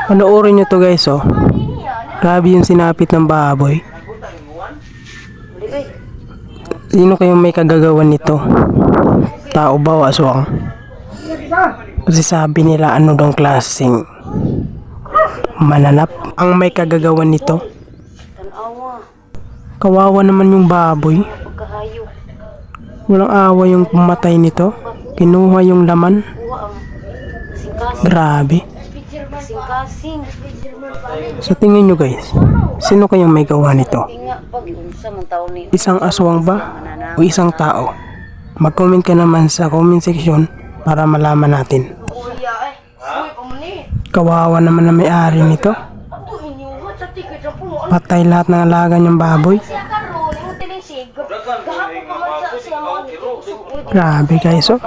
Panoorin nyo to guys, oh. Grabe yung sinapit ng baboy. Sino kayong may kagagawan nito? Tao ba o aswang? Kasi sabi nila ano dong klaseng mananap ang may kagagawan nito. Kawawa naman yung baboy. Walang awa yung pumatay nito. Kinuha yung laman. Grabe. Sa tingin nyo guys, sino kayang may gawa nito? Isang aswang ba o isang tao? Mag-comment ka naman sa comment section para malaman natin. Kawawa naman na may-ari nito. Patay lahat ng alaga niyang baboy. Grabe guys, oh.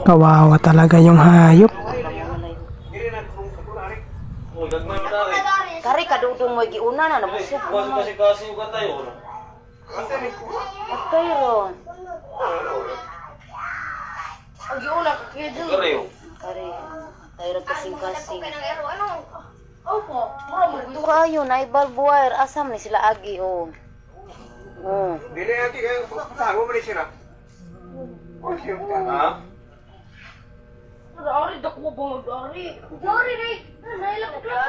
Kawawa talaga yung hayop. Kari kadudong mo giuna na nabusog mo. Kasi uga tayo. Atay ron. Ang giuna ka kaya dyan. Kari. Tayo ron kasing-kasing. Opo, mama. Ito kayo, naibal buwire. Asam ni sila agi, oh. Oh. Dili ati kayo pasago mo ni sila. Okay, ha? Dari, dako ba mag-dari? Dari, nailapit lang.